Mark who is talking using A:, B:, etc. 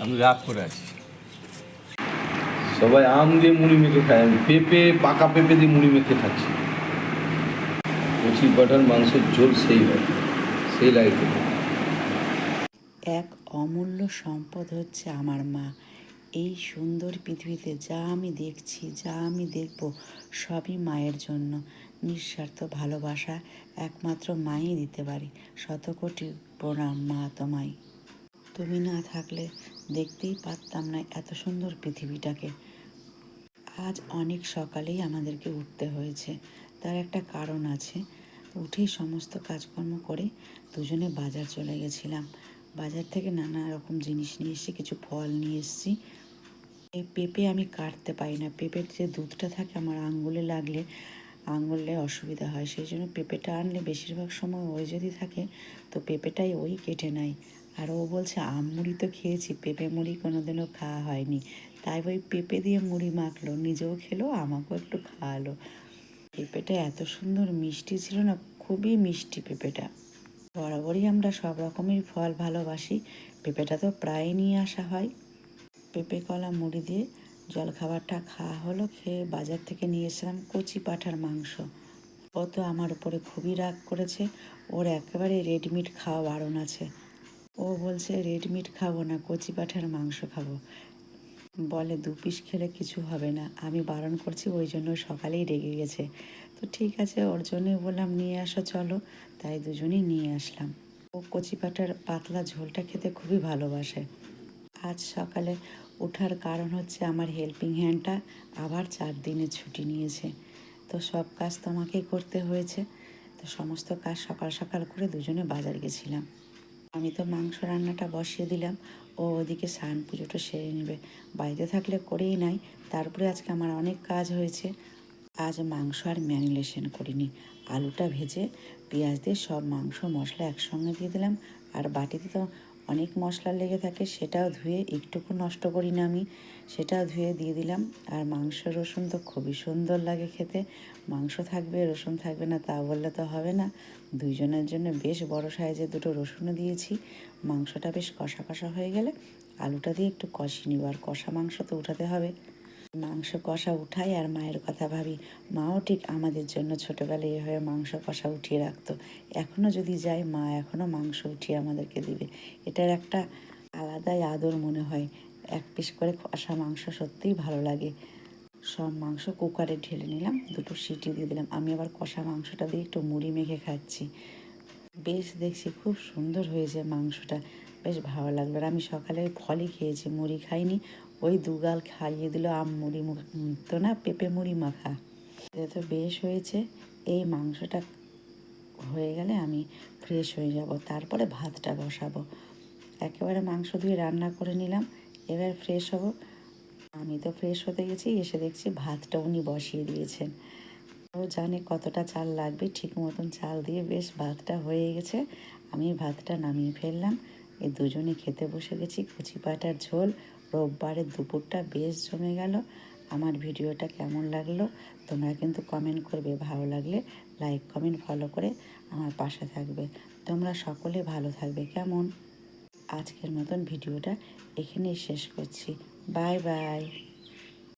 A: আমি রাগ করে আছি। সবাই আম দিয়ে মুড়ি মেখে খায়, আমি পাকা পেঁপে দিয়ে মুড়ি মেখে খাচ্ছি। কচি পাঁঠার মাংসের ঝোল সেই হয়, সেই লাগে খেতে।
B: এক অমূল্য সম্পদ হচ্ছে আমার মা। এই সুন্দর পৃথিবীতে যা আমি দেখছি, যা আমি দেখব, সবই মায়ের জন্য। নিঃস্বার্থ ভালোবাসা একমাত্র মাই দিতে পারি। শতকোটি প্রণাম মা তোমায়। তুমি না থাকলে দেখতেই পারতাম না এত সুন্দর পৃথিবীটাকে। আজ অনেক সকালেই আমাদেরকে উঠতে হয়েছে, তার একটা কারণ আছে। উঠেই সমস্ত কাজকর্ম করে দুজনে বাজার চলে গেছিলাম। বাজার থেকে নানা রকম জিনিস নিয়ে এসেছি, কিছু ফল নিয়ে এসেছি। এই পেঁপে আমি কাটতে পারি না, পেঁপের যে দুধটা থাকে আমার আঙ্গুলে লাগলে আঙুলে অসুবিধা হয়, সেই জন্য পেঁপেটা আনলে বেশিরভাগ সময় ওই যদি থাকে তো পেঁপেটাই ওই কেটে নেয়। আর ও বলছে আম মুড়ি তো খেয়েছি, পেঁপে মুড়ি কোনোদিনও খাওয়া হয়নি, তাই ওই পেঁপে দিয়ে মুড়ি মাখলো, নিজেও খেলো, আমাকেও একটু খাওয়ালো। পেঁপেটা এত সুন্দর মিষ্টি ছিল না, খুবই মিষ্টি পেঁপেটা। বরাবরই আমরা সব রকমের ফল ভালোবাসি, পেঁপেটা তো প্রায় নিয়ে আসা হয়। পেঁপে কলা মুড়ি দিয়ে জলখাবারটা খাওয়া হলো। খেয়ে বাজার থেকে নিয়ে এসেছিলাম কচি পাঁঠার মাংস। ও তো আমার উপরে খুবই রাগ করেছে, ওর একেবারে রেডমিট খাওয়া বারণ আছে। ও বলছে রেডমিট খাবো না, কচি পাঁঠার মাংস খাবো। বলে 2 পিস খেলে কিছু হবে না, আমি বারণ করছি, ওই জন্য সকালেই রেগে গেছে। তো ঠিক আছে, ওর জন্যই বললাম নিয়ে আসো চলো, তাই দুজনেই নিয়ে আসলাম। ও কচি পাঁঠার পাতলা ঝোলটা খেতে খুবই ভালোবাসে। আজ সকালে ওঠার কারণ হচ্ছে আমার হেল্পিং হ্যান্ডটা আবার 4 দিনের ছুটি নিয়েছে, তো সব কাজ তোমাকেই করতে হয়েছে। তো সমস্ত কাজ সকাল সকাল করে দুজনে বাজার গেছিলাম। আমি তো মাংস রান্নাটা বসিয়ে দিলাম, ও ওদিকে স্নান পুজোটা সেরে নেবে। বাড়িতে থাকলে করেই নাই, তারপরে আজকে আমার অনেক কাজ হয়েছে। আজ মাংস আর ম্যারিনেশন করিনি, আলুটা ভেজে পেঁয়াজ দিয়ে সব মাংস মশলা একসঙ্গে দিয়ে দিলাম। আর বাটিতে তো অনেক মশলা লেগে থাকে, সেটাও ধুয়ে, একটুকু নষ্ট করি না আমি, সেটাও ধুয়ে দিয়ে দিলাম। আর মাংস রসুন তো খুবই সুন্দর লাগে খেতে, মাংস থাকবে রসুন থাকবে না তা বললে তো হবে না। দুইজনের জন্য বেশ বড় সাইজের 2টো রসুনও দিয়েছি। মাংসটা বেশ কষা কষা হয়ে গেলে আলুটা দিয়ে একটু কষিয়ে নিব, আর কষা মাংস তো উঠাতে হবে। মাংস কষা উঠাই আর মায়ের কথা ভাবি। মাও ঠিক আমাদের জন্য ছোটোবেলায় এভাবে মাংস কষা উঠিয়ে রাখতো। এখনও যদি যাই মা এখনও মাংস উঠিয়ে আমাদেরকে দিবে। এটার একটা আলাদাই আদর মনে হয়। 1 পিস করে কষা মাংস সত্যিই ভালো লাগে। সব মাংস কুকারে ঢেলে নিলাম, 2টো সিটি দিয়ে দিলাম। আমি আবার কষা মাংসটা দিয়ে একটু মুড়ি মেখে খাচ্ছি। বেশ দেখছি খুব সুন্দর হয়েছে মাংসটা, বেশ ভালো লাগলো। আর আমি সকালে ফলই খেয়েছি, মুড়ি খাইনি। ওই 2 গাল খাইয়ে দিল আম মুড়ি তো না, পেঁপে মুড়ি মাখা। এটা তো বেশ হয়েছে। এই মাংসটা হয়ে গেলে আমি ফ্রেশ হয়ে যাব, তারপরে ভাতটা বসাবো। একেবারে মাংস ধুয়ে রান্না করে নিলাম, এবার ফ্রেশ হব। আমি তো ফ্রেশ হতে গেছি, এসে দেখছি ভাতটা উনি বসিয়ে দিয়েছেন। ও জানে কতটা চাল লাগবে, ঠিক মতন চাল দিয়ে বেশ ভাতটা হয়ে গেছে। আমি ভাতটা নামিয়ে ফেললাম। এই দুজনে খেতে বসে গেছি কচি পাঁঠার ঝোল। রোববারের দুপুরটা বেশ জমে গেল। আমার ভিডিওটা কেমন লাগলো তোমরা কিন্তু কমেন্ট করবে, ভালো লাগলে লাইক কমেন্ট ফলো করে আমার পাশে থাকবে। তোমরা সকলে ভালো থাকবে কেমন। আজকের মতন ভিডিওটা এখানেই শেষ করছি। Bye bye.